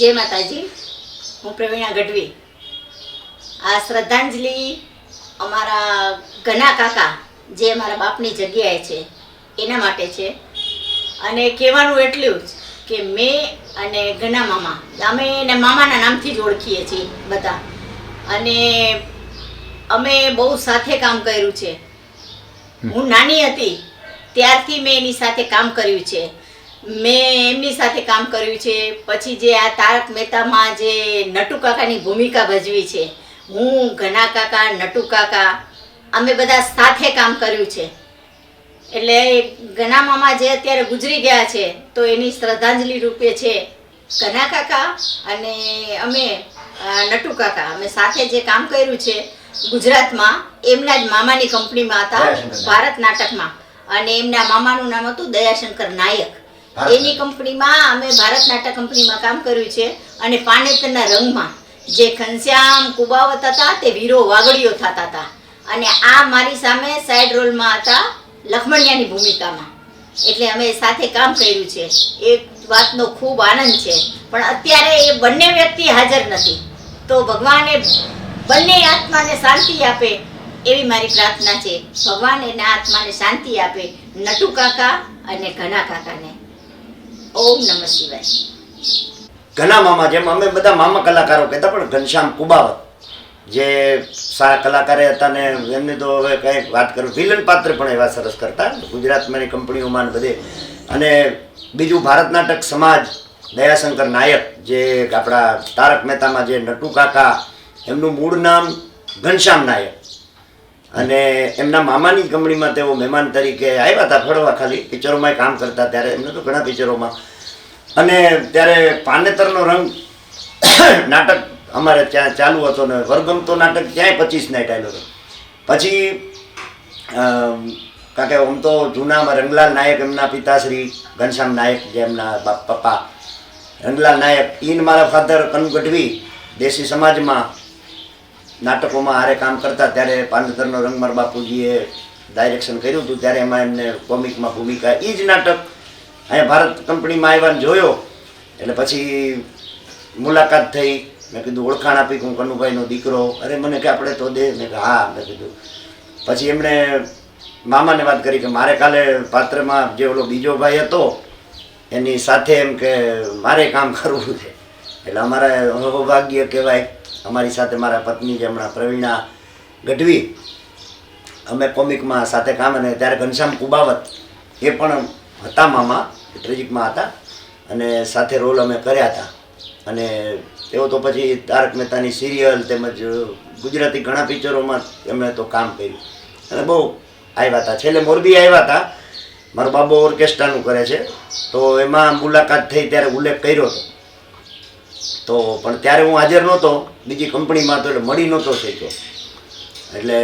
જય માતાજી, હું પ્રવીણા ગઢવી. આ શ્રદ્ધાંજલિ અમારા ઘના કાકા જે અમારા બાપની જગ્યાએ છે એના માટે છે. અને કહેવાનું એટલું જ કે મેં અને ઘના મામા, અમે એને મામાના નામથી જ ઓળખીએ છીએ બધા. અને અમે બહુ સાથે કામ કર્યું છે. હું નાની હતી ત્યારથી મેં એની સાથે કામ કર્યું છે. મેં એમની સાથે કામ કર્યું છે. પછી જે આ તારક મહેતામાં જે નટુ કાકાની ભૂમિકા ભજવી છે, હું, ઘના કાકા, નટુ કાકા, અમે બધા સાથે કામ કર્યું છે. એટલે ઘના મામા જે અત્યારે ગુજરી ગયા છે તો એની શ્રદ્ધાંજલિ રૂપે છે ઘના કાકા અને અમે નટુ કાકા, અમે સાથે જે કામ કર્યું છે ગુજરાતમાં, એમના જ મામાની કંપનીમાં હતા, ભારત નાટકમાં. અને એમના મામાનું નામ હતું દયાશંકર નાયક. એની કંપનીમાં અમે ભારત નાટક કંપનીમાં કામ કર્યું છે. અને પાનેતરના રંગમાં જે ઘનશ્યામ કુબાવત હતા તે વીરો વાગડીઓ થતા હતા. અને આ મારી સામે સાઈડ રોલમાં હતા લખમણિયાની ભૂમિકામાં. એટલે અમે સાથે કામ કર્યું છે. એક વાતનો ખૂબ આનંદ છે, પણ અત્યારે એ બંને વ્યક્તિ હાજર નથી. તો ભગવાને બંને આત્માને શાંતિ આપે એવી મારી પ્રાર્થના છે. ભગવાન એના આત્માને શાંતિ આપે, નટુ કાકા અને ઘના કાકાને. ઓમ નમઃ શિવાય. ઘના મામા, જેમ અમે બધા મામા કલાકારો કહેતા, પણ ઘનશ્યામ કુબાવત જે સારા કલાકારે હતા ને એમને તો હવે કંઈક વાત કરું, વિલન પાત્ર પણ એવા સરસ કરતા ગુજરાતમાંની કંપનીઓમાં બધે. અને બીજું ભારત નાટક સમાજ, દયાશંકર નાયક જે આપણા તારક મહેતામાં જે નટુ કાકા, એમનું મૂળ નામ ઘનશ્યામ નાયક. અને એમના મામાની કંપનીમાં તેઓ મહેમાન તરીકે આવ્યા હતા ફળવા, ખાલી પિક્ચરોમાં કામ કરતા ત્યારે, એમને તો ઘણા પિક્ચરોમાં. અને ત્યારે પાનેતરનો રંગ નાટક અમારે ત્યાં ચાલુ હતો ને વરગમ તો નાટક ક્યાંય 25 નાઈટ આવેલો હતો. પછી કારણ કે આમ તો જૂનામાં રંગલાલ નાયક, એમના પિતાશ્રી ઘનશ્યામ નાયક, જે એમના પપ્પા રંગલાલ નાયક, ઈન મારા ફાધર કનુ ગઢવી દેશી સમાજમાં નાટકોમાં હારે કામ કરતા. ત્યારે પાનેતરનો રંગ મારા બાપુજીએ ડાયરેક્શન કર્યું હતું, ત્યારે એમાં એમને કોમિકમાં ભૂમિકા, એ જ નાટક અહીંયા ભારત કંપનીમાં આવ્યાને જોયો. એટલે પછી મુલાકાત થઈ, મેં કીધું ઓળખાણ આપી કે હું કનુભાઈનો દીકરો. અરે મને કે આપણે તો દે. મેં કે હા. મેં કીધું. પછી એમણે મામાને વાત કરી કે મારે કાલે પાત્રમાં જે ઓલો બીજો ભાઈ હતો એની સાથે એમ કે મારે કામ કરવું છે. એટલે અમારે સૌભાગ્ય કહેવાય, અમારી સાથે મારા પત્ની જે હમણાં પ્રવીણા ગઢવી, અમે કોમિકમાં સાથે કામ. અને ત્યારે ઘનશ્યામ કુબાવત એ પણ હતા મામા, ટ્રેજિકમાં હતા, અને સાથે રોલ અમે કર્યા હતા. અને તેઓ તો પછી તારક મહેતાની સિરિયલ તેમજ ગુજરાતી ઘણા પિક્ચરોમાં એમણે તો કામ કર્યું. અને બહુ આવ્યા હતા. છેલ્લે મોરબી આવ્યા હતા, મારો બાબો ઓર્કેસ્ટ્રાનું કરે છે, તો એમાં મુલાકાત થઈ ત્યારે ઉલ્લેખ કર્યો હતો. તો પણ ત્યારે હું હાજર નહોતો, બીજી કંપનીમાં હતો, એટલે મળી નહોતો શક્યો. એટલે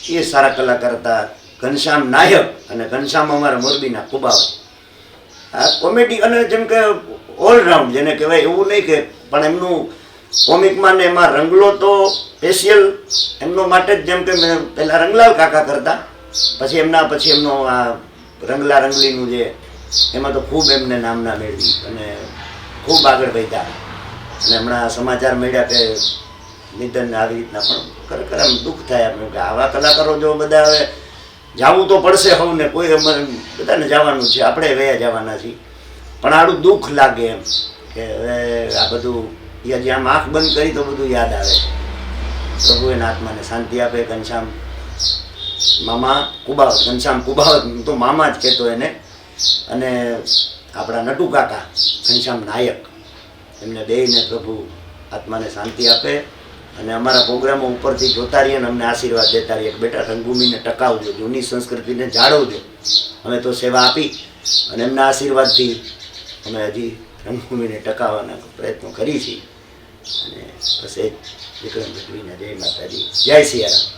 એ સારા કલાકાર હતા ઘનશ્યામ નાયક અને ઘનશ્યામ અમારા મોરબીના કુબાવત. આ કોમેડી અને જેમ કે ઓલરાઉન્ડ જેને કહેવાય, એવું નહીં કે, પણ એમનું કોમિકમાં ને એમાં રંગલો તો સ્પેશિયલ એમનો માટે જ. જેમ કે મેં પહેલાં રંગલાલ કાકા કરતા, પછી એમનો આ રંગલા રંગલીનું જે, એમાં તો ખૂબ એમને નામના મેળવી અને ખૂબ આગળ વધ્યા. અને હમણાં સમાચાર મળ્યા કે નિધન આવી રીતના, પણ ખરેખર આમ દુઃખ થાય એમ કે આવા કલાકારો જો બધા હવે જવું તો પડશે સૌને, કોઈ અમારે બધાને જવાનું છે, આપણે વયા જવાના છીએ. પણ આડું દુઃખ લાગે એમ કે હવે આ બધું હજી આમ આંખ બંધ કરી તો બધું યાદ આવે. પ્રભુ એના આત્માને શાંતિ આપે. ઘનશ્યામ મામા કુબાવત, ઘનશ્યામ કુબાવત તો મામા જ કહેતો એને. અને આપણા નટુ કાકા ઘનશ્યામ નાયક, એમને બેયને પ્રભુ આત્માને શાંતિ આપે. અને અમારા પ્રોગ્રામો ઉપરથી જોતા રહીએ અને અમને આશીર્વાદ દેતા રહીએ કે બેટા રંગભૂમિને ટકાવજો, જૂની સંસ્કૃતિને જાળવજો. અમે તો સેવા આપી અને એમના આશીર્વાદથી અમે હજી રંગભૂમિને ટકાવવાના પ્રયત્નો કરી છીએ. અને બસ એ જ વિક્રમ ગઢવીના જય માતાજી, જય સિયારામ.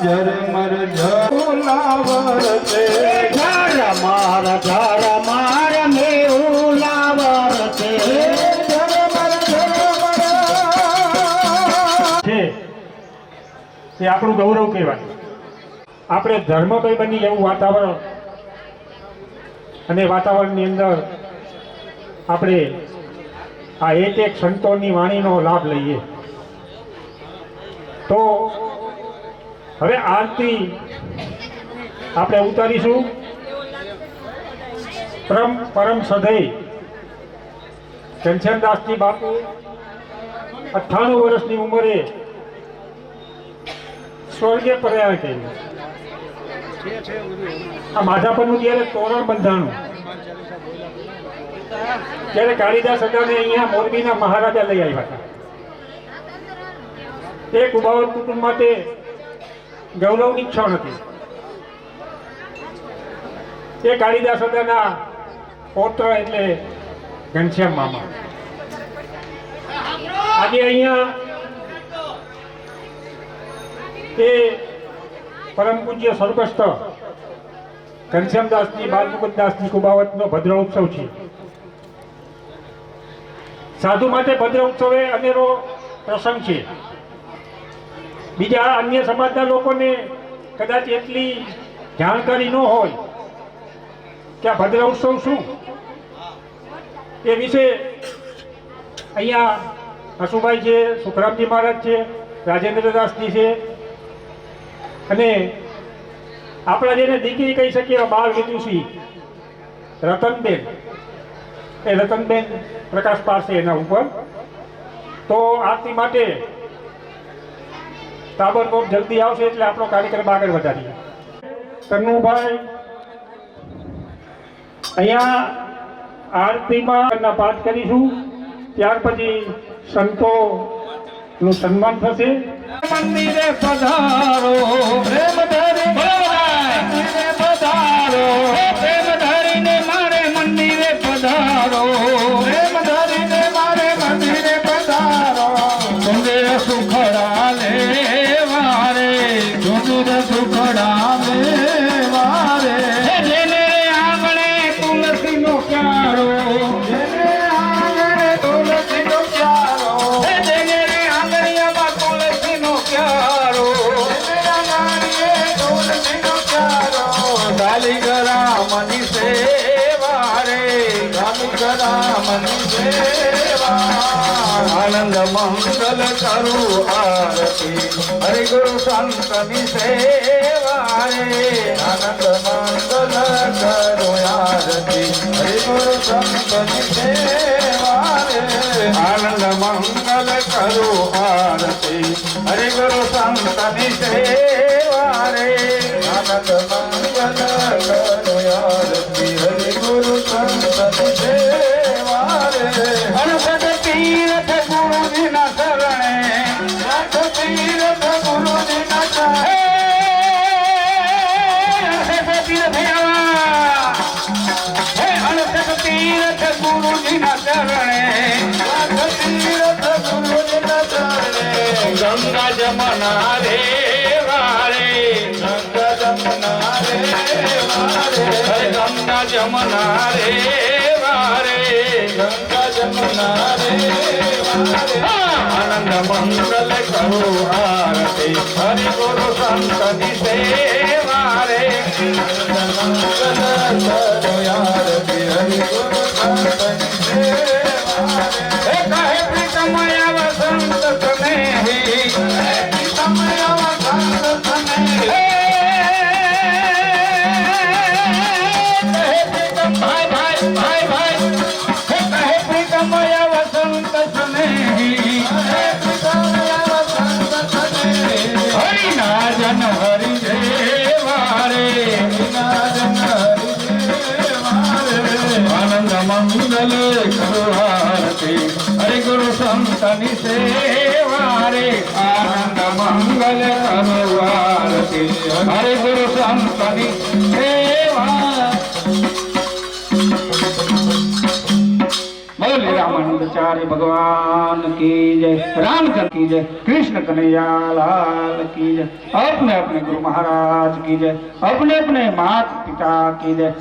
ઝરમર ઝુલાવર છે ઝરમર ઝરમર મેહુલાવર છે છે એ આપણું ગૌરવ કહેવાય. આપણે ધર્મભાઈ બની એવું વાતાવરણ અને વાતાવરણની અંદર આપણે આ એક સંતોની વાણીનો લાભ લઈએ. તો હવે આરતી આપણે ઉતારીશું. પરમ સદય ઘનશ્યામદાસજી બાપુ 98 વર્ષની ઉંમરે સ્વર્ગે પ્રયાણ કર્યું. આ માધાપરનું જ્યારે તોરણ બંધાણું ત્યારે કાળીદાસ અદાને અહીંયા મોરબીના મહારાજા લઈ આવ્યા હતા. એ કુબાવત કુટુંબ માટે ગૌરવની ક્ષણ હતી. એ કાળીદાસ અદાના પૌત્ર એટલે ઘનશ્યામ મામા આજે અહીંયા એ પરમ પૂજ્ય સ્વર્ગસ્થ ઘનશ્યામદાસજી બાલમુકુદાસજી કુબાવતનો ભદ્ર ઉત્સવ છે. સાધુ માટે ભદ્ર ઉત્સવ એ અનેરો પ્રસંગ છે. બીજા અન્ય સમાજના લોકોને કદાચ એટલી જાણકારી ન હોય કે આ ભદ્ર ઉત્સવ શું એ વિશે અહીંયા હસુભાઈ છે, સુખરામજી મહારાજ છે, રાજેન્દ્રદાસજી છે અને આપણા જેને દીકરી કહી શકીએ બાળ વિદુષી રતનબેન, એ રતનબેન પ્રકાશ પાડશે એના ઉપર. તો આરતી માટે તાબડતોબ જલ્દી આવશે એટલે આપણો કાર્યક્રમ આગળ વધારીએ. કન્નુભાઈ અહીંયા આરતીમાં પાઠ કરીશું, ત્યાર પછી સંતોનું સન્માન થશે. મંદિરે પધારો પ્રેમ ધરીને પધારો, પ્રેમ ધરીને મારે મંદિરે પધારો, પ્રેમ ધરીને મારે મંદિરે પધારો. સુંદર સુખડા લે વારે, સુંદર સુખડા લે વારે. જેને આંગણે તુલસીનો ક્યારો, જેને આંગણે તુલસીનો ક્યારો, જેને આંગણિયામાં તુલસીનો ક્યારો, ગાલી ગરામની સેવા રે, ગાલી ગરામની સેવા. આનંદ મંગલ કરું આરતી, હરિ ગુરુ સંતની સેવા રે. આનંદ મંગલ કરું આરતી, હરિ ગુરુ સંતની સેવા રે. આનંદ મંગલ કરું આરતી, હરિ ગુરુ સંતની સેવા રે. આનંદ મંગલ કરું આરતી, હરિ ગુરુ સંતની સેવા રે. અનસદ તીર્થ ગુરુજીના શરણે, અનસદ તીર્થ ગુરુજીના શરણે, અનસદ તીર્થ અનસદ તીર્થ ગુરુજીના શરણે, અનસદ તીર્થ ગુરુજીના શરણે. ગંગા જમના રે વારે, ગંગા જમના રે વારે, ગંગા જમના રે વારે, ગંગા જમના રે વારે. આનંદ મંગલ કરો આરતી, હરિ ગુરુ સંતની સેવા રે. આનંદ મંગલ કરો આરતી, હરિ ગુરુ સંતની સેવા રે. કહે પ્રીતમયા વસંત સ્નેહી, કહે પ્રીતમયા વસંત સ્નેહી. ભાઈ ભાઈ ભાઈ ભાઈ, કહે પ્રીતમયા વસંત સ્નેહી, કહે પ્રીતમયા વસંત સ્નેહી. હરિના જન હરિ દેવા રે, હરિના જન હરિ દેવા રે. આનંદ મંગલ કરો આરતી, હરિ ગુરુ સંતની સેવા રે. આનંદ મંગલ કરો આરતી, હરિ ગુરુ સંતની સેવા. બોલે રામાનંદ. चार्य भगवान की जय, रामचंद्र की जय, कृष्ण कन्हैया लाल की जय, अपने अपने गुरु महाराज की जय, अपने अपने माता पिता की जय।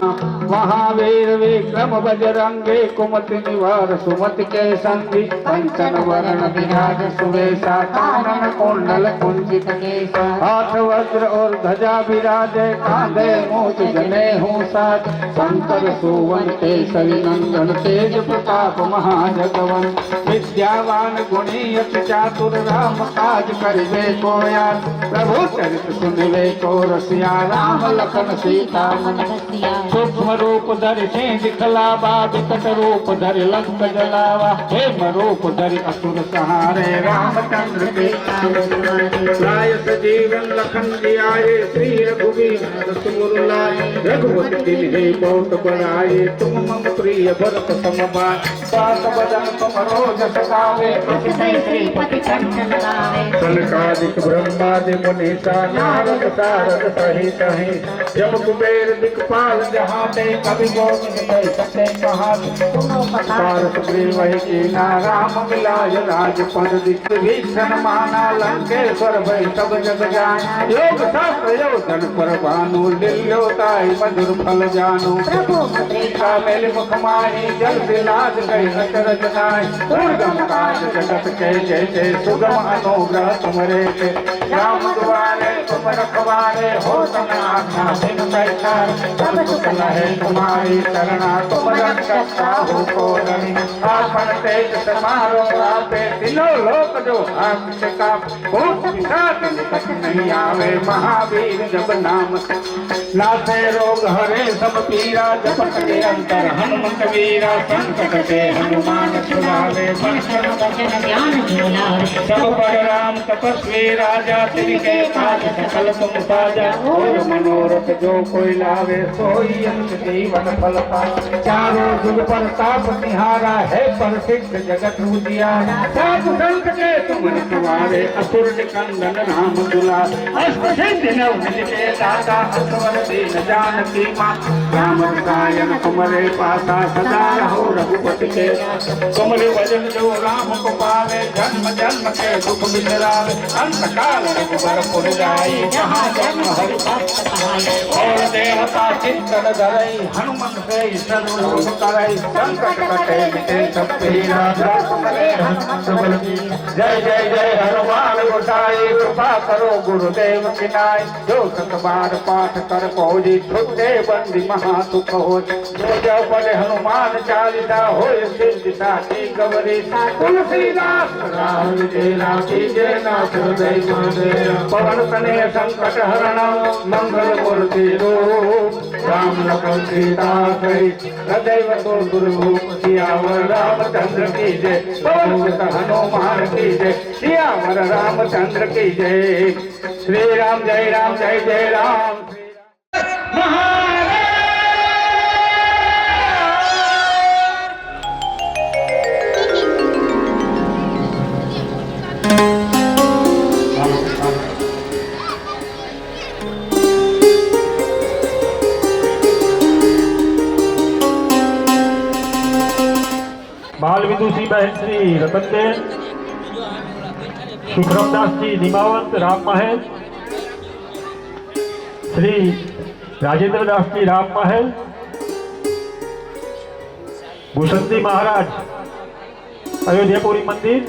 महावीर विक्रम बजरंगे कुमति निवार सुमति के संगी, कंचन वरण विराज सुवेशा, कानन कुंडल कुंचित केसा, हाथ वज्र और ध्वजा विराजे, कांधे मूछ जने हूँ साथ, शंकर सुवन केसरी नंदन, तेज प्रताप महाजगवन, विद्यावान गुणी अति चातुर, राम काज करिबे को यार, प्रभु चरित सुनिबे को रसिया, राम लखन सीता मन बसिया। सूक्ष्म रूप धरि सिंह दिखलावा, विकट रूप धरि लंक जलावा, हेम रूप धरि असुर सहारे, रामचंद्र के लाय सजीवन लखन जियाए, श्री रघुवीर रसुर लाए, रघुपति तिन्हि बहुत बड़ाए, तुम मम प्रिय भरत सम भाई, बात बदन तुम रोज सतावे, श्रीपति कंचन लावे, सनकादिक ब्रह्मादि मुनीसा, नारद सारद सहित हैं, जब कुबेर दिक्पाल जहाँ ते, कवि गोविंद कहि सके कहाँ, पारस प्रेम वही कीना, राम मिलाय राजपद दिख, भीषण माना लंकेश्वर भय सब जग जाना, योग शास्त्र योजन पर भानु, लील्योताई मधुर फल जानु, प्रभु मुद्रिका मेल मुख माही, जल दिलाज गई अचरज नाय, दुर्गम काज जगत के जय जय, सुगम अनुग्रह तुमरे के, राम दुआरे तुम रखवारे, हो तुम आज्ञा बिन पैसार, सब सुख लहे तुम्हारी शरणा, तुम रक्षक हो को रणी, आपन तेज समारो आपे, तीनों लोक जो आपसे का, भूत पिशाच निकट नहीं आवे, महावीर जब नाम नाथे रोग हरे सब पीरा, जपत के अंतर हनुमत वीरा, संकट के हनुमान छुड़ावे, बंधन वचन ज्ञान झूलावे, सब पर राम तपस्वी राजा, तिनके काज सकल तुम साजा, और मनोरथ जो कोई लावे, सोई अंत जीवन फल पावे, चारों जुग पर ताप निहारा है, पर सिद्ध जगत उजियारा, साधु संत के तुम रखवारे, असुर निकंदन राम दुलार, अष्ट सिद्धि नवनिधि के दाता, असवर दीन जानकी मां, राम गायन तुम्हारे पासा, सदा रहो रघुपति के, तुमरे वजन जो राम को पावे, जन्म जन्म के दुख बिसरावे, अंत काल रघुबर पुर जाई, जहाँ जन्म हरि भक्त कहाई, और देवता चिंतन धरई, हनुमत से सर्व करई, संकट कटे मिटे सब पीरा, तुम्हारे हनुमत बल की, जय जय जय हनुमान गोसाई, कृपा करो गुरुदेव की नाई, जो सत बार पाठ कर पहुँची, छुट्टे बंदी महा सुख हो, जो जब पढ़े हनुमान चालीसा, होय सिद्धि साची गवरी, तुलसीदास राम विजय राखी जय, नाथ हृदय महादेव, पवन तनय संकट हरण, मंगल मूर्ति रूप, राम लखन सीता सहित, सदैव तो गुरु सियावर रामचंद्र की जय, पवन हनुमान की जय, सियावर रामचंद्र की जय, श्री राम जय राम जय जय राम, बाल विदुषी बहन श्री रतनबेन, सुखरामदास जी निमावंत राम महल, श्री राजेंद्र दास जी राम महल, भूषणजी महाराज अयोध्यापुरी मंदिर,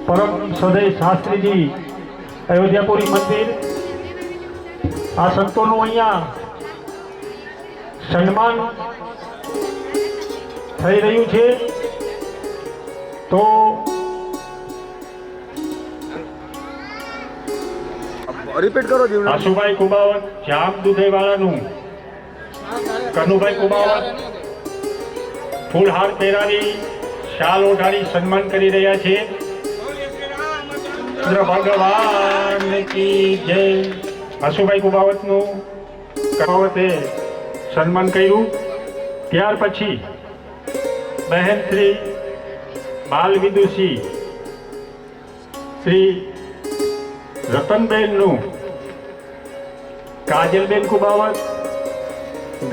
परम सदय शास्त्री जी अयोध्यापुरी मंदिर, आ संतों अहींया सन्मान થઈ રહ્યું છે, તો રિપીટ કરો જીવન આશુભાઈ કુબાવત જામ દુધેવાળાનું કનુભાઈ કુબાવત ફૂલહાર પહેરાવી શાલ ઓઢાડી સન્માન કરી રહ્યા છે, ભગવાન કી જય। આશુભાઈ કુબાવતનું કુબાવતે સન્માન કર્યું, ત્યાર પછી बहन श्री बाल विदुषी श्री रतनबेन काजलबेन कुबावत,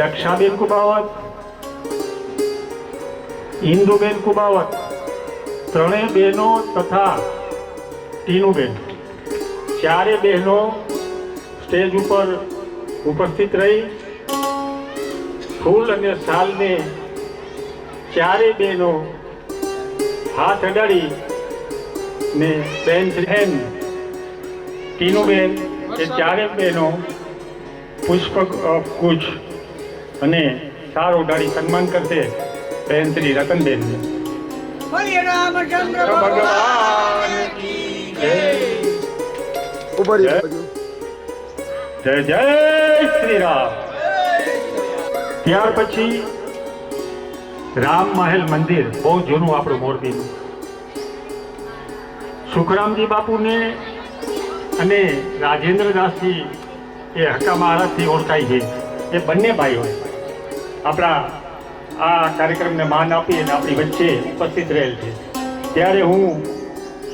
दक्षाबेन कुबावत ઇન્દુબેન કુબાવત, ત્રણેય બહેનો તથા ટીનુબેન, ચારે બહેનો સ્ટેજ ઉપર ઉપસ્થિત રહી ફૂલ અને શાલને ચારે બહેનો હાથ અડાડી ને બેન ટીનુબેન એ ચારે બહેનો પુષ્પ ગુચ્છ અને શાલ ઉડાડી સન્માન કરશે બહેન શ્રી રતનબેનને. ભગવાન કી જય. ઉભા રહી જય. બાજુ. જય જય શ્રી રામ. ત્યાર પછી રામ મહેલ મંદિર, બહુ જૂનું આપણું મોરબીનું. સુખરામજી બાપુને અને રાજેન્દ્રદાસજી એ હક્કા મહારાજથી ઓળખાય છે. એ બંને ભાઈઓ આપણા આ કાર્યક્રમને માન આપી અને આપણી વચ્ચે ઉપસ્થિત રહેલ છે. ત્યારે હું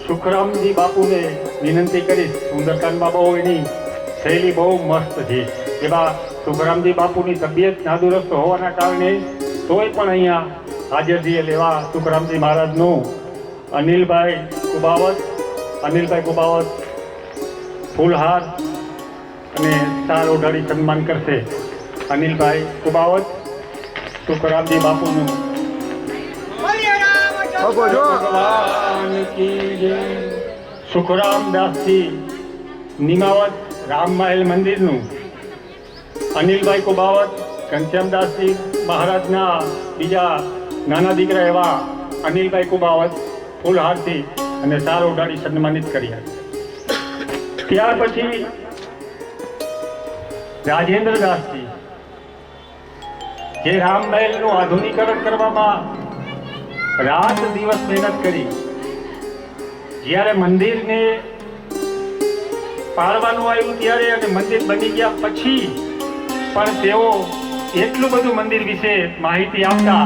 સુખરામજી બાપુને વિનંતી કરીશ. સુંદરકાંડમાં બહુ એની શૈલી બહુ મસ્ત છે. એવા સુખરામજી બાપુની તબિયત નાદુરસ્ત હોવાના કારણે તોય પણ અહીંયા હાજર છીએ. લેવા સુખરામજી મહારાજનું અનિલભાઈ કુબાવત ફૂલહાર અને શાલ ઓઢાડી સન્માન કરશે. અનિલભાઈ કુબાવત સુખરામજી બાપુનું. આપો જો. ભગવાન કી જય. સુખરામદાસજી નિમાવત રામ મહેલ મંદિરનું. અનિલભાઈ કુબાવત ઘનશ્યામદાસજી મહારાજના બીજા નાના દીકરા એવા અનિલભાઈ કુબાવત ફૂલહારથી અને શાલ ઓઢાડી સન્માનિત કર્યા. ત્યાર પછી રાજેન્દ્રદાસજી, જે રામ મહેલનું આધુનિકરણ કરવામાં રાત દિવસ મહેનત કરી. જ્યારે મંદિરને પાડવાનું આવ્યું ત્યારે અને મંદિર બની ગયા પછી પણ તેઓ એટલું બધું મંદિર વિશે માહિતી આપતા.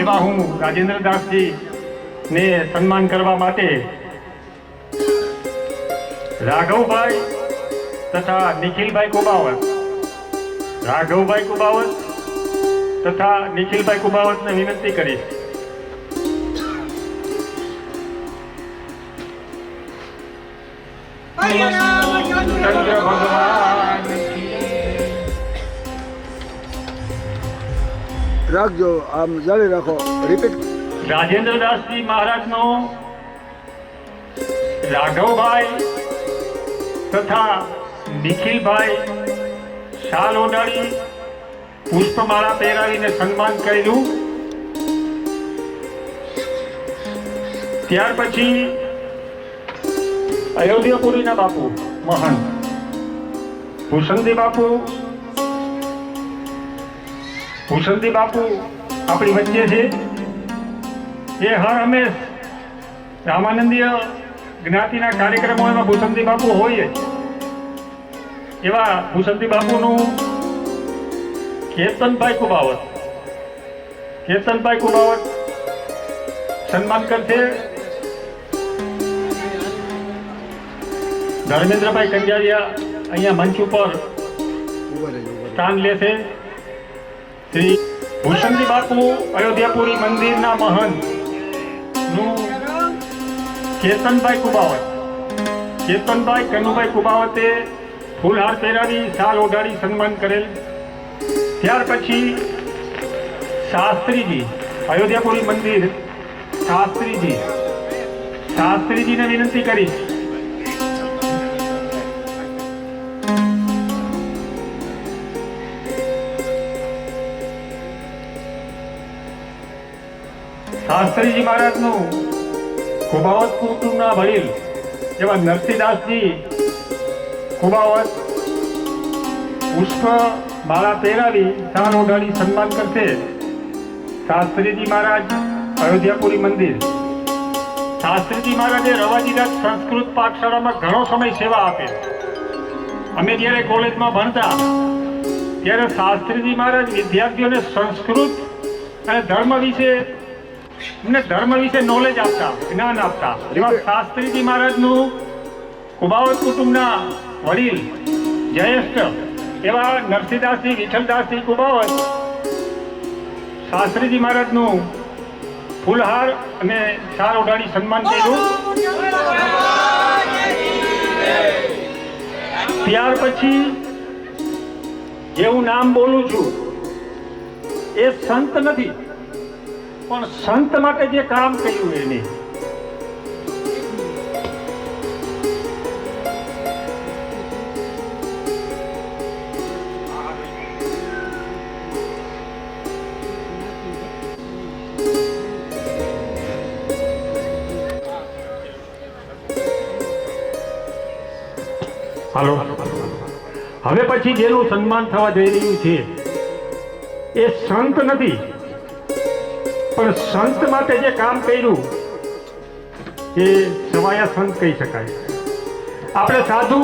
એવા હું રાજેન્દ્રદાસજી ને સન્માન કરવા માટે રાઘવભાઈ તથા નિખિલભાઈ કુબાવત તથા નિખિલભાઈ કુબાવતને વિનંતી કરીશ. ચંદ્ર ભગવાન રાખજો, આમ જાળી રાખો. રિપીટ. રાજેન્દ્રદાસજી મહારાજનો રાઘવભાઈ તથા નિખિલભાઈ શાલ ઓઢાડી પુષ્પમાળા પહેરાવીને સન્માન કર્યું. ત્યાર પછી અયોધ્યાપુરીના બાપુ મહંત ભૂષણજી બાપુ આપણી વચ્ચે છે. એ હર હંમેશ રામાનંદીય જ્ઞાતિના કાર્યક્રમોમાં ભૂષણજી બાપુ હોય જ. એવા ભૂષણજી બાપુનું કેતનભાઈ કુબાવત સન્માન કરશે. ધર્મેન્દ્રભાઈ કંજારિયા અહીંયા મંચ ઉપર ઉભા રહેજો. સ્થાન લેશે. શ્રી ભૂષણજી બાપુ અયોધ્યાપુરી મંદિરના મહંત નું કેતનભાઈ કનુભાઈ કુબાવતે ફૂલહાર પહેરાવી શાલ ઓઢાડી સન્માન કરેલ. ત્યાર પછી શાસ્ત્રીજી અયોધ્યાપુરી મંદિર શાસ્ત્રીજીને વિનંતી કરીશ. શાસ્ત્રીજી મહારાજનું કુબાવત કુટુંબના વડીલ એવા નરસિંહદાસજી કુબાવત પુષ્પ માળા પહેરાવી શાલ ઓઢાડી સન્માન કરશે. શાસ્ત્રીજી મહારાજ અયોધ્યાપુરી મંદિર. શાસ્ત્રીજી મહારાજે રવાજીરાજ સંસ્કૃત પાઠશાળામાં ઘણો સમય સેવા આપે. અમે જ્યારે કોલેજમાં ભણતા ત્યારે શાસ્ત્રીજી મહારાજ વિદ્યાર્થીઓને સંસ્કૃત અને ધર્મ વિશે નોલેજ આપતા, જ્ઞાન આપતા. એવા શાસ્ત્રીજી મહારાજનું કુબાવત કુટુંબના વડીલ જ્યેષ્ઠ એવા નરસિંહદાસજી વિઠ્ઠલદાસજી કુબાવત શાસ્ત્રીજી મહારાજનું ફૂલહાર અને શાલ ઓઢાડી સન્માન કર્યું. ત્યાર પછી જે હું નામ બોલું છું એ સંત નથી, પણ સંત માટે જે કામ કર્યું એને. હાલો, હવે પછી જેનું સન્માન થવા જઈ રહ્યું છે એ સંત નથી, પણ સંત માટે જે કામ કર્યું એ સવાયા સંત કહી શકાય. આપણે સાધુ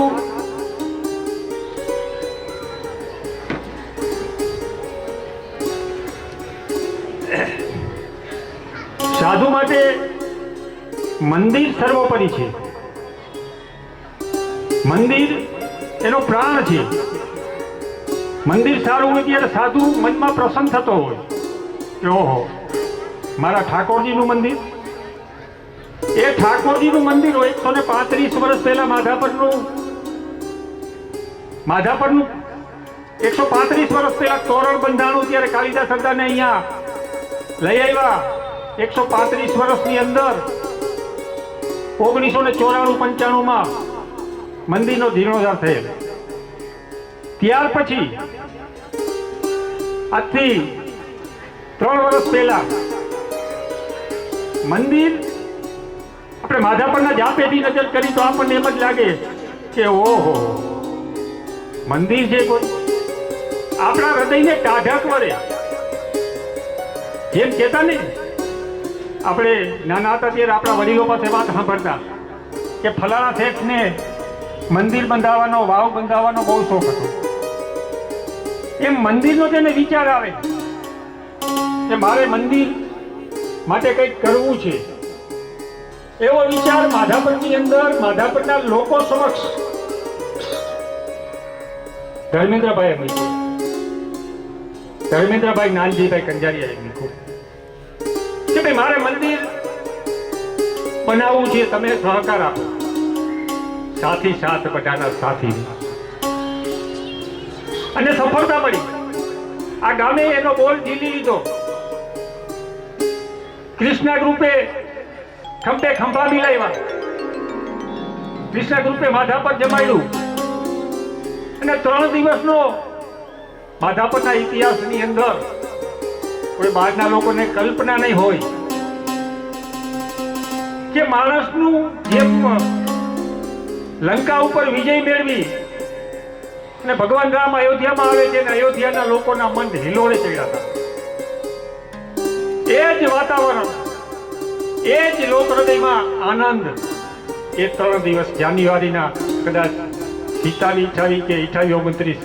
માટે મંદિર સર્વોપરી છે. મંદિર એનો પ્રાણ છે. મંદિર સારું હોય ત્યારે સાધુ મનમાં પ્રસન્ન થતો હોય કે ઓહો મારા ઠાકોરજીનું મંદિર. એ ઠાકોરજીનું મંદિર હોય 135 વર્ષ પહેલા માધાપરનું 135 વર્ષ પહેલા તોરણ બંધાણું ત્યારે કાલિદાસ સરદારને અહીંયા લઈ આવ્યા. 135 વર્ષની અંદર 1994-95 મંદિરનો જીર્ણોદ્ધાર થયેલ. ત્યાર પછી આજથી 3 વર્ષ પહેલા મંદિર આપણે માધાપરના જાપેથી નજર કરી તો આપણને એમ જ લાગે કે ઓહો મંદિર છે કોઈ. આપણા હૃદયને ટાઢક વળે. જેમ કહેતા ને આપણે નાના હતા ત્યારે આપણા વડીલો પાસે વાત સાંભળતા કે ફલાણા શેઠને મંદિર બંધાવવાનો વાવ બંધાવવાનો બહુ શોખ હતો. એમ મંદિરનો તેને વિચાર આવે કે મારે મંદિર માટે કંઈક કરવું છે. એવો વિચાર માધાપરની અંદર માધાપરના લોકો સમક્ષ ધર્મેન્દ્રભાઈ મૂક્યો. ધર્મેન્દ્રભાઈ નાનજીભાઈ કંજારિયાએ મૂક્યો કે ભાઈ મારે મંદિર બનાવવું છે, તમે સહકાર આપો. સાથી સાથ બધાના સાથી. અને સફળતા મળી. આ ગામે એનો બોલ ઝીલી લીધો. કૃષ્ણા ગ્રુપે ખંભે ખંભા મિલાવ્યા. કૃષ્ણા ગ્રુપે માધાપર જમાડ્યું અને 3 દિવસનો માધાપરના ઇતિહાસની અંદર કોઈ બહારના લોકોને કલ્પના નહીં હોય કે માણસનું જેમ લંકા ઉપર વિજય મેળવી અને ભગવાન રામ અયોધ્યામાં આવે છે અને અયોધ્યાના લોકોના મન હિલોળે ચડ્યા હતા. એ જ વાતાવરણ, એ જ લોક હૃદયમાં આનંદ. એ 3 દિવસ જાન્યુઆરીના કદાચ 27, 28 કે 28, 29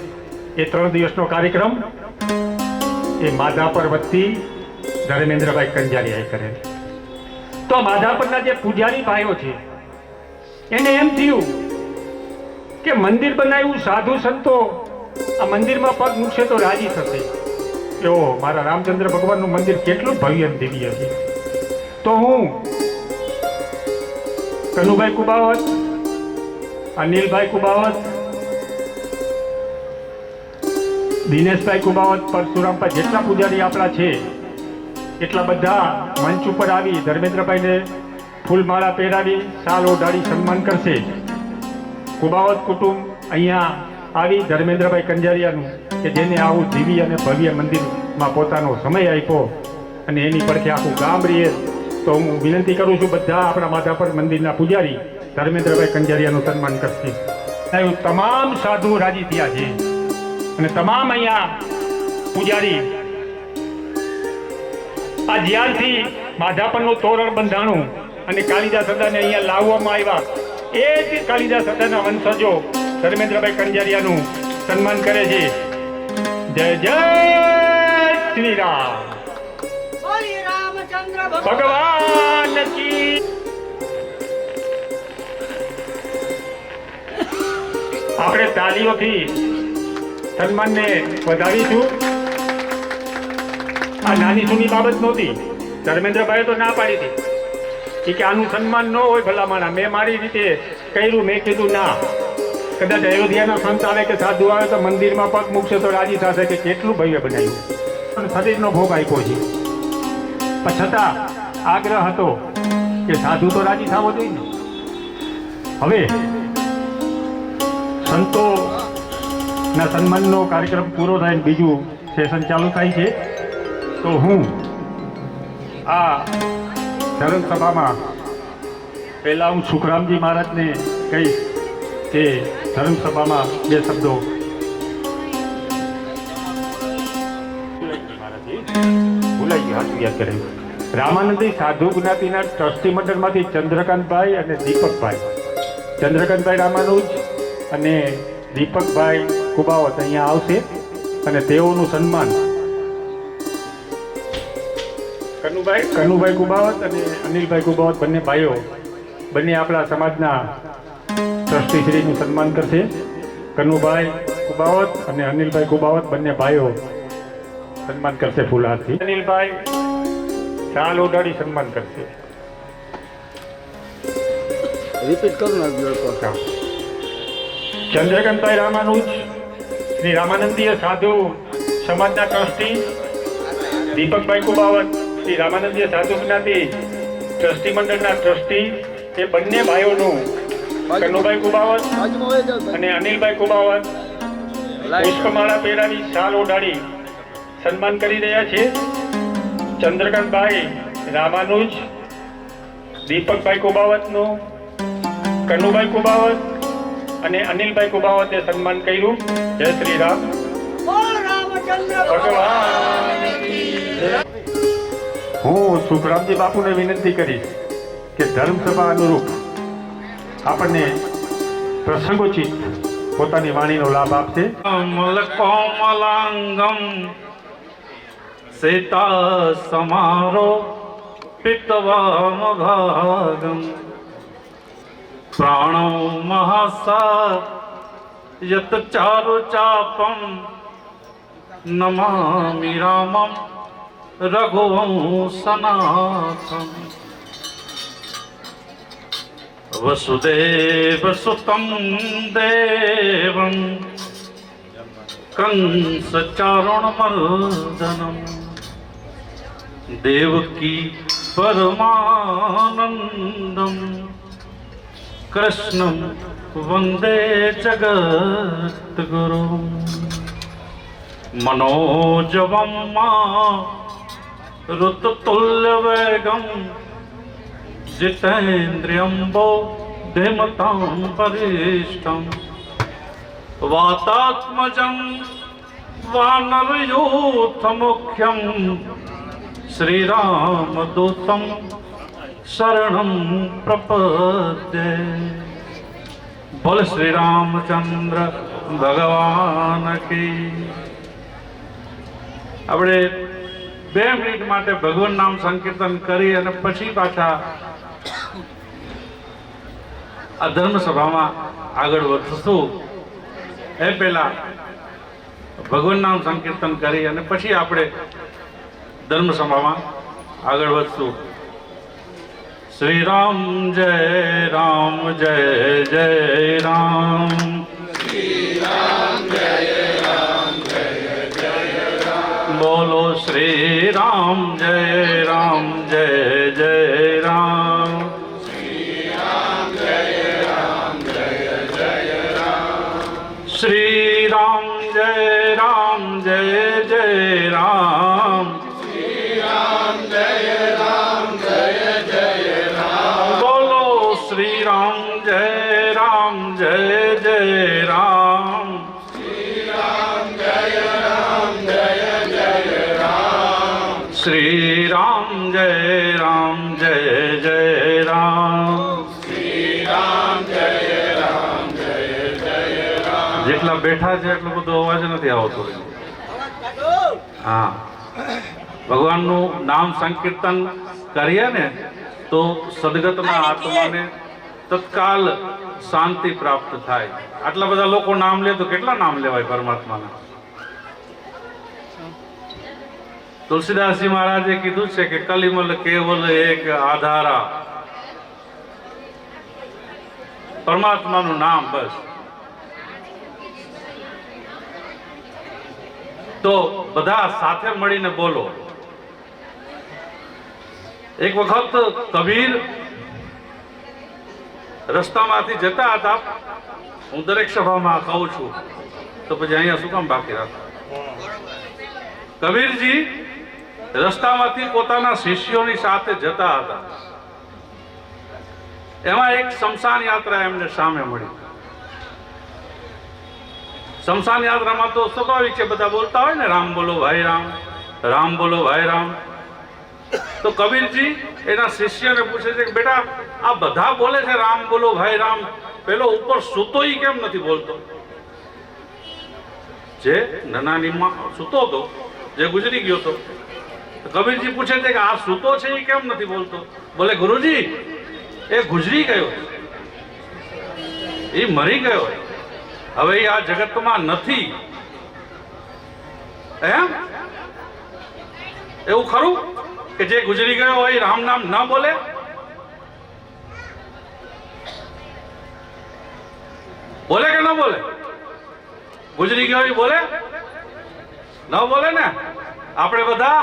એ 3 દિવસનો કાર્યક્રમ એ માધાપર વતી ધર્મેન્દ્રભાઈ કંજારિયાએ કરેલ. તો માધાપરના જે પૂજારી ભાઈઓ છે એને એમ થયું કે મંદિર બનાવ્યું, સાધુ સંતો આ મંદિરમાં પગ મૂકશે તો રાજી થશે. એવો મારા રામચંદ્ર ભગવાનનું મંદિર કેટલું ભવ્ય દિવ્ય છે. તો હું કનુભાઈ કુબાવત, અનિલભાઈ કુબાવત, દિનેશભાઈ કુબાવત, પરશુરામભાઈ, જેટલા પૂજારી આપણા છે એટલા બધા મંચ ઉપર આવી ધર્મેન્દ્રભાઈને ફૂલમાળા પહેરાવી શાલ ઓઢાડી સન્માન કરશે. કુબાવત કુટુંબ અહીંયા આવી ધર્મેન્દ્રભાઈ કંજારિયાનું કે જેને આવું દિવ્ય અને ભવ્ય મંદિરમાં પોતાનો સમય આપ્યો અને એની પડખે આખું ગામ રહીએ. તો હું વિનંતી કરું છું બધા આપણા માધાપર મંદિરના પૂજારી ધર્મેન્દ્રભાઈ કંજારિયાનું સન્માન કરશે. તમામ સાધુ રાજી થયા છે અને તમામ અહીંયા પૂજારી આ જ્યારથી માધાપરનું તોરણ બંધાણું અને કાલિદાસ સરદારને અહીંયા લાવવામાં આવ્યા એ જ કાલિદાસ સરદારના વંશજો ધર્મેન્દ્રભાઈ કંજારિયાનું સન્માન કરે છે. જય જય શ્રી રામ ભગવાન કી. આપણે તાલીઓથી સન્માનને વધાવીશું. આ નાની સૂની બાબત નહોતી. ધર્મેન્દ્રભાઈએ તો ના પાડી હતી કે આનું સન્માન ન હોય ભલામણા. મેં મારી રીતે કર્યું. મેં કીધું ના, કદાચ અયોધ્યાના સંત આવે કે સાધુ આવે તો મંદિરમાં પગ મૂકશે તો રાજી થશે કે કેટલું ભવ્ય બનાવ્યું. અને શરીરનો ભોગ આપ્યો છે, પણ છતાં આગ્રહ હતો કે સાધુ તો રાજી થવો જોઈએ ને. હવે સંતોના સન્માનનો કાર્યક્રમ પૂરો થાય ને બીજું સેશન ચાલુ થાય છે, તો હું આ ધર્મસભામાં પહેલાં હું સુખરામજી મહારાજને કહીશ કે ધર્મસભામાં બે શબ્દો. ભૂલાઈ ગયું, હાથ યાદ કરાવ્યું. રામાનંદી સાધુ જ્ઞાતિના ટ્રસ્ટી મંડળમાંથી ચંદ્રકાંતભાઈ અને દીપકભાઈ, ચંદ્રકાંતભાઈ રામાનુજ અને દીપકભાઈ કુબાવત અહીંયા આવશે અને તેઓનું સન્માન કનુભાઈ કુબાવત અને અનિલભાઈ કુબાવત બંને ભાઈઓ બંને આપણા સમાજના ટ્રસ્ટીશ્રીનું સન્માન કરશે. કનુભાઈ કુબાવત અને અનિલભાઈ કુબાવત બંને ભાઈઓ સન્માન કરશે ફૂલહારથી. અનિલભાઈ શાલ ઓઢાડી સન્માન કરશે. રિપીટ કરું નાખજો. ચંદ્રકાંતભાઈ રામાનુજ શ્રી રામાનંદીય સાધુ સમાજના ટ્રસ્ટી, દીપકભાઈ કુબાવત શ્રી રામાનંદીય સાધુ જ્ઞાતિ ટ્રસ્ટી મંડળના ટ્રસ્ટી, એ બંને ભાઈઓનું કનુભાઈ કુબાવત અને અનિલભાઈ કુબાવત પુષ્પમાળા પહેરાવી શાલ ઓઢાડી સન્માન કરી રહ્યા છે. ચંદ્રકાંતભાઈ રામાનુજ, દીપકભાઈ કુબાવતનું, કનુભાઈ કુબાવત અને અનિલભાઈ કુબાવતે સન્માન કર્યું. જય શ્રી રામ. હું સુખરામજી બાપુને વિનંતી કરીશ કે ધર્મસભા અનુરૂપ આપણને પ્રસંગોચિત પોતાની વાણીનો લાભ આપશે. કોમલાંગમ સીતા સમારો પિતવામભાગમ પ્રાણો મહાસા યત ચારુ ચાપમ નમામિ રામમ રઘુવંશનાથમ વસુદેવ સુતમ દેવમ કંસ ચારુણમર્દનમ દેવકી પરમાનંદમ કૃષ્ણમ વંદે જગદ્ગુરુ મનોજવમ ઋતુતુલ્યવેગમ जितेन्द्रियं बुद्धिमतां वरिष्ठं वातात्मजं वानरयूथमुख्यं श्रीरामदूतं शरणं प्रपद्ये. बोल श्री रामचंद्र भगवान की. આપણે 2 મિનિટ માટે ભગવાન નામ સંકીર્તન કરી અને પછી પાછા આ ધર્મસભામાં આગળ વધશું. એ પહેલા ભગવાન નામ સંકીર્તન કરી અને પછી આપણે ધર્મસભામાં આગળ વધશું. શ્રી રામ જય રામ જય જય રામ. શ્રી રામ જય રામ જય જય રામ. બોલો શ્રી રામ જય રામ જય જય રામ. श्री राम जय राम जय जय राम. श्री राम जय राम जय जय राम. बोलो श्री राम जय राम जय जय राम. श्री राम जय राम जय जय राम. श्री राम जय राम जय जय राम. श्री राम जय જેટલા બેઠા છે એટલો બધો અવાજ નથી આવતો. હા, ભગવાનનું નામ સંકીર્તન કરીએ ને તો સદગતના આત્માને તત્કાલ શાંતિ પ્રાપ્ત થાય. આટલા બધા લોકો નામ લે તો કેટલા નામ લેવાય પરમાત્માના. તુલસીદાસજી મહારાજે કીધું છે કે કલિમલ કેવલ એક આધારા, પરમાત્માનું નામ બસ. તો બધા સાથે મળીને બોલો. એક વખત કબીર રસ્તામાંથી જતા હતા. હું દરેક સભામાં કહું છું, તો પછી અહીંયા શું કામ બાકી રાખો. કબીરજી રસ્તામાંથી પોતાના શિષ્યોની સાથે જતા હતા. એમાં એક શમશાન યાત્રા એમને સામે મળી. શમશાન યાત્રામાં તો સ્વાભાવિક છે, બધા બોલતા હોય ને, રામ બોલો ભાઈ રામ, રામ બોલો ભાઈ રામ. તો કબીરજી એના શિષ્યને પૂછે છે કે બેટા, આ બધા બોલે છે રામ બોલો ભાઈ રામ, પેલો ઉપર સૂતો ઈ કેમ નથી બોલતો? જે નાનીમાં સૂતો હતો, જે ગુજરી ગયો હતો. કબીરજી પૂછે છે કે આ સૂતો છે એ કેમ નથી બોલતો? બોલે ગુરુજી, એ ગુજરી ગયો, એ મરી ગયો, હવે એ આ જગતમાં નથી. એમ એવું ખરું કે જે ગુજરી ગયો હોય રામ નામ ન બોલે? બોલે કે ન બોલે? ગુજરી ગયો એ બોલે? ન બોલે ને? આપણે બધા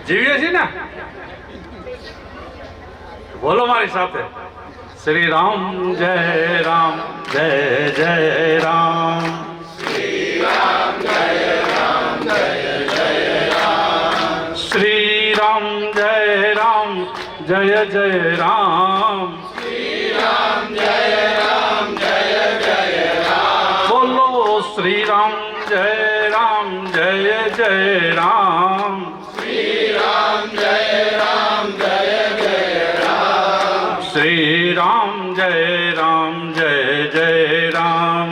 જીવીએ છીએ ને? બોલો મારી સાથે, શ્રી રામ જય રામ જય જય રામ, શ્રી રામ જય રામ જય જય રામ, શ્રી રામ જય રામ જય જય રામ, શ્રી રામ જય રામ જય જય રામ. બોલો શ્રી રામ જય રામ જય જય રામ, શ્રી રામ જય રામ જય જય રામ, શ્રી રામ જય રામ જય જય રામ,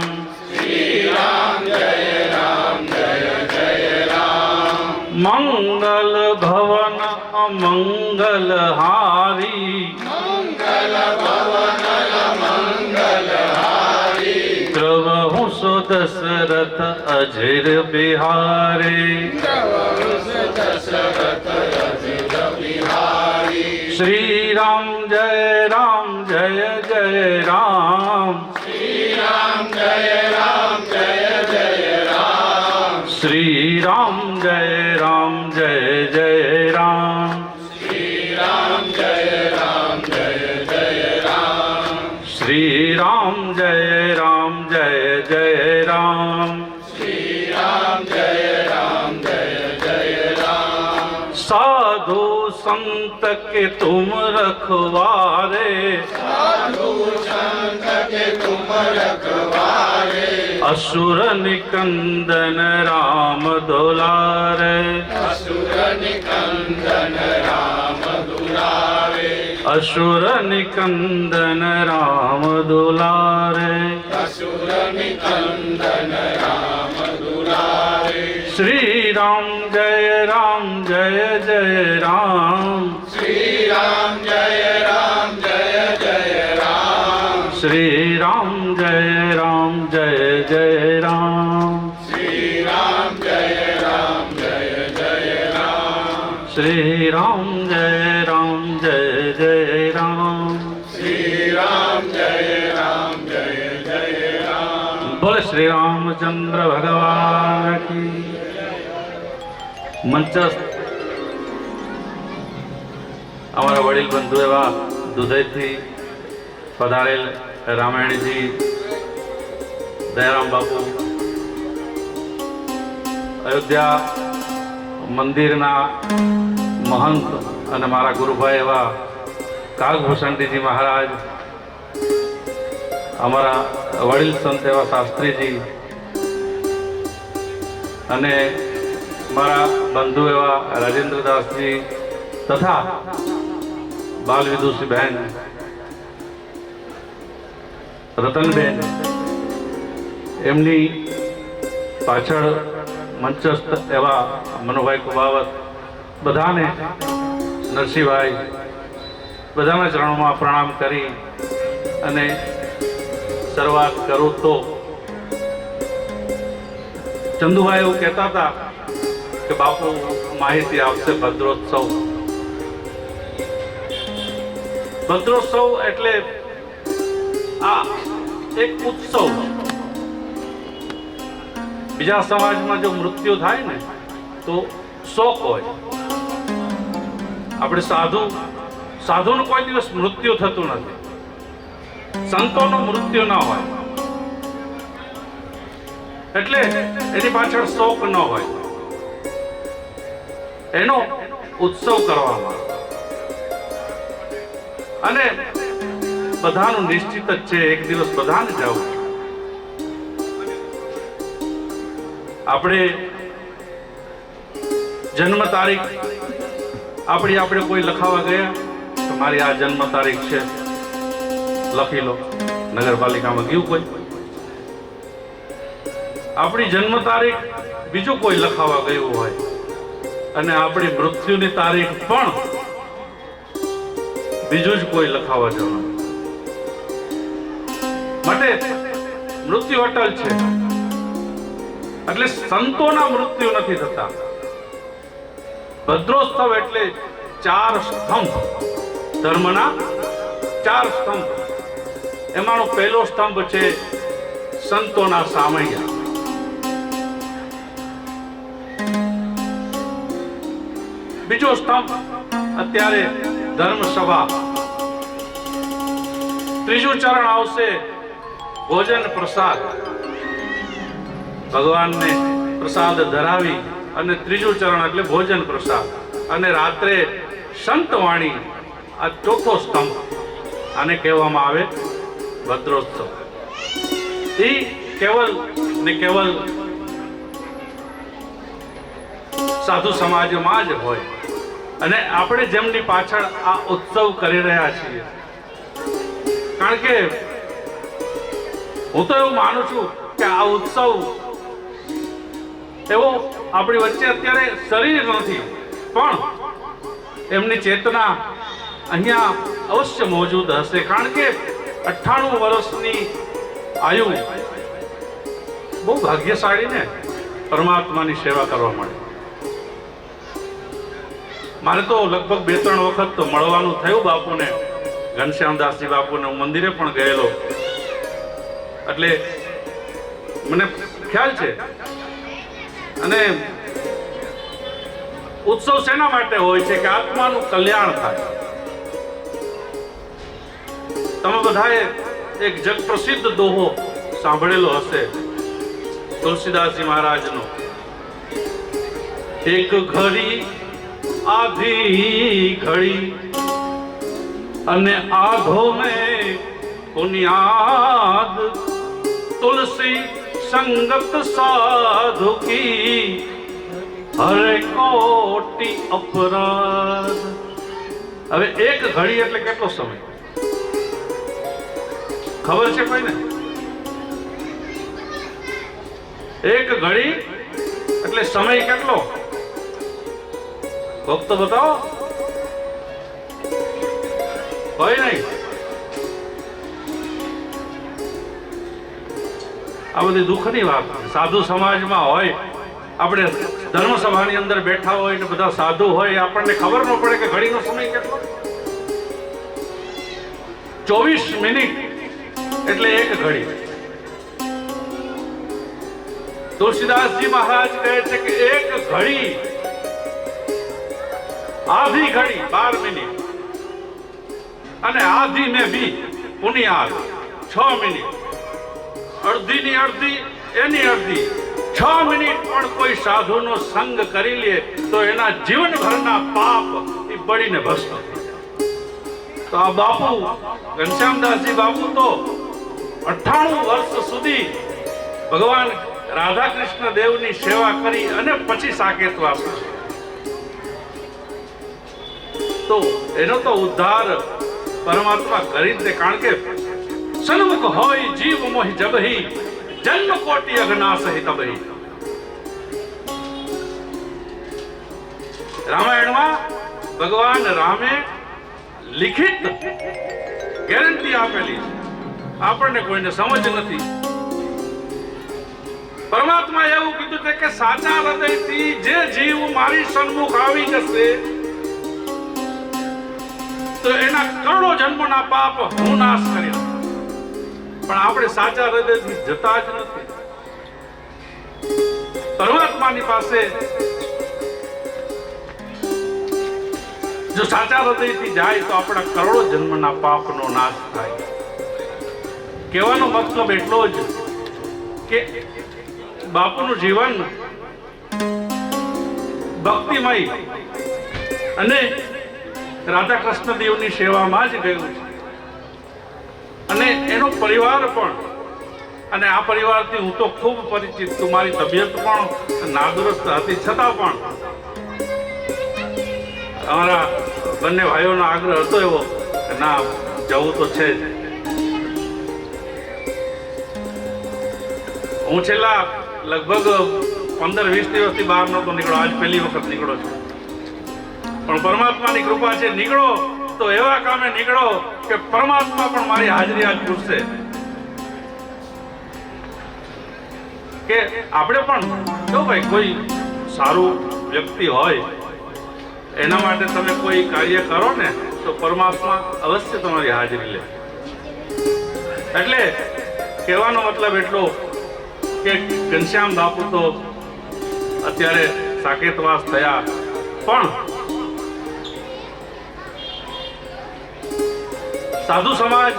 શ્રી રામ જય રામ જય જય રામ. મંગલ ભવન મંગલ હારી, મંગલ ભવન મંગલ હારી, દ્રવહુ સો દશરથ અજર બિહારે, દ્રવહુ સો દશરથ અજર બિહારી. શ્રી રામ જય રામ જય જય રામ, શ્રી રામ જય રામ જય જય રામ, શ્રી રામ જય રામ જય જય રામ, શ્રી રામ જય રામ જય જય રામ, શ્રી રામ જય રામ જય જય રામ, શ્રી રામ જય રામ જય જય રામ. साधु संत के तुम रखवारे, साधु संत के तुम रखवारे, असुर निकंदन राम दुलारे, असुर निकंदन राम दुलारे, असुर निकंदन राम दुलारे, असुर निकंदन राम दुलारे. श्री राम जय राम जय जय राम, श्री राम जय राम जय जय राम, श्री राम जय राम जय जय राम, श्री राम जय राम जय जय राम, श्री राम जय राम जय जय राम, श्री राम जय राम जय जय राम. बोले श्री रामचंद्र भगवान की. મંચસ્થ અમારા વડીલ બંધુ એવા દુધઈથી પધારેલ રામાયણજી, દયારામ બાપુ, અયોધ્યા મંદિરના મહંત અને મારા ગુરુભાઈ એવા કાગભૂષણજીજી મહારાજ, અમારા વડીલ સંત એવા શાસ્ત્રીજી અને મારા બંધુ એવા રાજેન્દ્રદાસજી તથા બાલ વિદુષી બહેન રતનબેન, એમની પાછળ મંચસ્થ એવા મનુભાઈ કુબાવત, બધાને નરસિંહભાઈ, બધાના ચરણોમાં પ્રણામ કરી અને શરૂઆત કરું તો ચંદુભાઈ એવું કહેતા હતા કે બાપુ માહિતી આપશે ભદ્રોત્સવ. ભદ્રોત્સવ એટલે આ એક ઉત્સવ. બીજા સમાજમાં જો મૃત્યુ થાય ને તો શોક હોય. આપણે સાધુનું કોઈ દિવસ મૃત્યુ થતું નથી. સંતોનું મૃત્યુ ના હોય એટલે એની પાછળ શોક ન હોય. એનો ઉત્સવ કરવામાં અને બધાનું નિશ્ચિત જ છે એક દિવસ બધાને જવું. આપણે જન્મ તારીખ આપણે કોઈ લખાવા ગયા તો મારી આ જન્મ તારીખ છે લખી લો. નગરપાલિકામાં ગયું કોઈ આપણી જન્મ તારીખ બીજું કોઈ લખાવા ગયું હોય અને આપણી મૃત્યુની તારીખ પણ બીજું જ કોઈ લખાવા જવાનું. માટે મૃત્યુ અટલ છે. એટલે સંતોના મૃત્યુ નથી થતા. ભદ્રોત્સવ એટલે 4 સ્તંભ, ધર્મના 4 સ્તંભ. એમાંનો પહેલો સ્તંભ છે સંતોના સામૈયા. બીજો સ્તંભ અત્યારે ધર્મસભા. ત્રીજું ચરણ આવશે ભોજન પ્રસાદ, ભગવાનને પ્રસાદ ધરાવી અને ત્રીજું ચરણ એટલે ભોજન પ્રસાદ. અને રાત્રે સંતવાણી. આ ચોથો સ્તંભ. આને કહેવામાં આવે ભદ્રોત્સવ. એ કેવલ ને કેવલ સાધુ સમાજમાં જ હોય. અને આપણે જેમની પાછળ આ ઉત્સવ કરી રહ્યા છીએ, કારણ કે હું તો એવું માનું છું કે આ ઉત્સવ એવો આપણી વચ્ચે અત્યારે શરીર નથી, પણ એમની ચેતના અહીંયા અવશ્ય મોજૂદ હશે. કારણ કે 98 વર્ષની આયુ બહુ ભાગ્યશાળી ને પરમાત્માની સેવા કરવા માટે. મારે તો લગભગ 2-3 વખત તો મળવાનું થયું બાપુને, ઘનશ્યામદાસજી બાપુને. હું મંદિરે પણ ગયેલો, એટલે મને ખ્યાલ છે. અને ઉત્સવ શેના માટે હોય છે? કે આત્માનું કલ્યાણ થાય. તમે બધાએ એક જગ પ્રસિદ્ધ દોહો સાંભળેલો હશે તુલસીદાસજી મહારાજનો. એક ઘડી આધી ઘડી અને આધો में बुनियाद तुलसी संगत साधु की हरे कोटि अपराध. હવે એક ઘડી એટલે કેટલો સમય ખબર છે કોઈને? એક ઘડી એટલે સમય કેટલો? વખત બતાવો. હોય નહીં. આ બધી દુઃખની વાત. સાધુ સમાજમાં હોય, આપણે ધર્મસભાની અંદર બેઠા હોય ને બધા સાધુ હોય, આપણને ખબર ન પડે કે ઘડીનો સમય કેટલો. 24 મિનિટ એટલે એક ઘડી. તુલસીદાસજી મહારાજ કહે છે કે એક ઘડી आधी घड़ी 12 मिनट અને આધી में भी पुनियाद 6 मिनट. અડધી ની અડધી એની અડધી 6 મિનિટ પણ કોઈ સાધુનો સંગ કરી લે તો એના જીવનભરના પાપ એ બળીને ભસ્મ થઈ જાય. તો આ બાપુ ઘનશ્યામદાસજી બાપુ તો 98 વર્ષ સુધી ભગવાન રાધા કૃષ્ણ દેવની સેવા કરી અને પછી સાકેતવાસ. તો એનો તો ઉદ્ધાર પરમાત્મા કરી દે. કારણ કે સન્મુખ હોય જીવ મોહ જબહી જન્મ કોટી અઘનાશ હી તબહી. રામાયણમાં ભગવાન રામે લિખિત ગેરંટી આપેલી છે, આપણને કોઈને સમજ નથી. પરમાત્મા એવું કીધું છે કે સાચા હૃદયથી જે જીવ મારી સન્મુખ આવી જશે તો એના કરોડો જન્મના પાપ હું નાશ કરી દઉં. પણ આપણે સાચા હૃદયથી જતા જ નથી. પરમાત્માની પાસે જો સાચા હૃદયથી જાય તો આપણા કરોડો જન્મના પાપનો નાશ થાય. કહેવાનો મતલબ એટલો જ કે બાપુનું જીવન ભક્તિમય અને રાધા કૃષ્ણ દેવની સેવામાં જ ગયું છે. અને એનો પરિવાર પણ, અને આ પરિવારથી હું તો ખૂબ પરિચિત છું. મારી તબિયત પણ નાદુરસ્ત હતી છતાં પણ અમારા બંને ભાઈઓનો આગ્રહ હતો એવો કે ના જવું તો છે જ. હું છેલ્લા લગભગ 15-20 દિવસથી બહાર નહોતો નીકળ્યો. આજ પહેલી વખત નીકળો છું. પણ પરમાત્માની કૃપા છે, નીકળો તો એવા કામે નીકળો કે પરમાત્મા પણ મારી હાજરી આજ પૂછશે કે આપણે પણ જો ભાઈ કોઈ સારું વ્યક્તિ હોય એના માટે તમે કોઈ કાર્ય કરો ને તો પરમાત્મા અવશ્ય તમારી હાજરી લે. એટલે કહેવાનો મતલબ એટલો કે ઘનશ્યામ બાપુ તો અત્યારે સાકેતવાસ થયા, પણ સાધુ સમાજ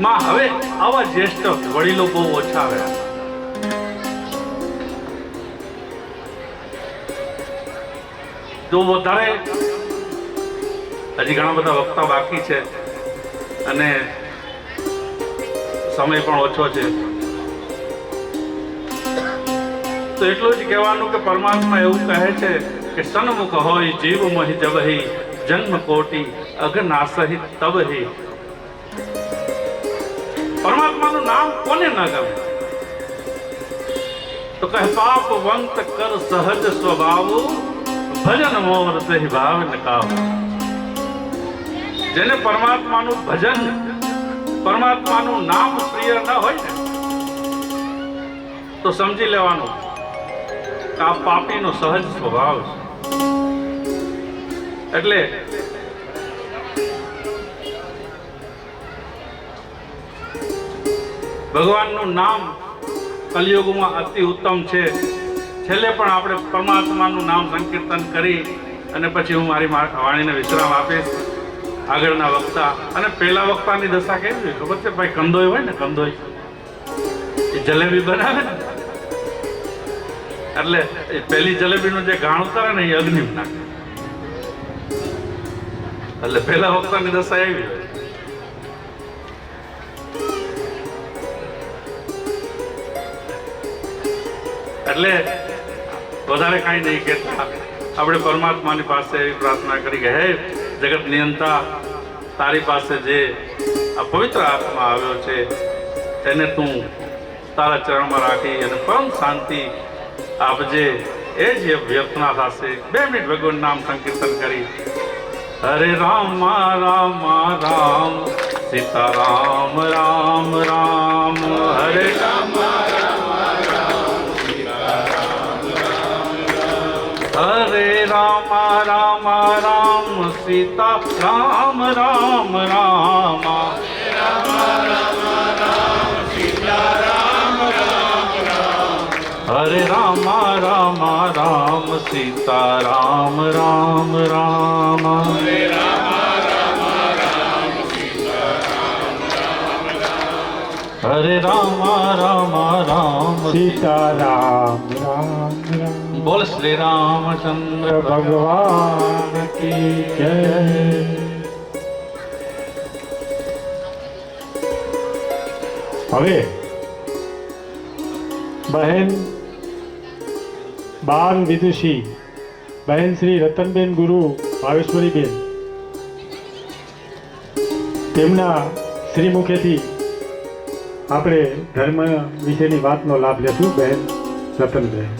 માં હવે આવા જ્યેષ્ઠ વડીલો બહુ ઓછા રહ્યા. તો વધારે હજી ઘણા બધા વક્તા બાકી છે અને સમય પણ ઓછો છે. તો એટલું જ કહેવાનું કે પરમાત્મા એવું કહે છે કે સન્મુખ હોય જીવ મહી જબહી જન્મ કોટી અઘનાસહિત તબહી. પરમાત્માનું નામ કોને ન ગમે? તો કહે પાપ વંત કર સહજ સ્વભાવ ભજન મોર સહી ભાવ નકાવ. જેને પરમાત્માનું ભજન, પરમાત્માનું નામ પ્રિય ન હોય ને તો સમજી લેવાનું કે આ પાપીનો સહજ સ્વભાવ છે. એટલે ભગવાનનું નામ કલિયુગમાં અતિ ઉત્તમ છે. છેલ્લે પણ આપણે પરમાત્માનું નામ સંકીર્તન કરી અને પછી હું મારી વાણીને વિશ્રામ આપીશ. આગળના વક્તા અને પહેલા વક્તાની દશા કેવી હોય ખબર છે ભાઈ? કંદોય હોય ને, કંદોય એ જલેબી બનાવે ને એટલે એ પહેલી જલેબીનું જે ઘાણ ઉતારે ને એ અગ્નિ નાખે. એટલે પહેલા વક્તાની દશા એવી હોય. એટલે વધારે કાંઈ નહીં કહેતા આપણે પરમાત્માની પાસે એવી પ્રાર્થના કરી કે હે જગત નિયંતા, તારી પાસે જે આ પવિત્ર આત્મા આવ્યો છે એને તું તારા ચરણમાં રાખી અને પરમ શાંતિ આપજે. એ જ વ્યર્થના થશે. 2 મિનિટ ભગવાન નામ સંકીર્તન કરી હરે રામ રામ રામ સીતારામ રામ રામ હરે રામ હરે રામ રામ રામ સીતા રામ રામ રામ હરે રામ રામ રામ સીતા રામ રામ રામ હરે રામ રામ સીતા રામ રામ રામ. બોલ શ્રી રામચંદ્ર ભગવાન કી જય. હવે બહેન બાલ વિદુષી બહેન શ્રી રતનબેન ગુરુ ભાવેશ્વરીબેન તેમના શ્રી મુખેથી આપણે ધર્મ વિશેની વાતનો લાભ લેશું. બહેન રતનબેન.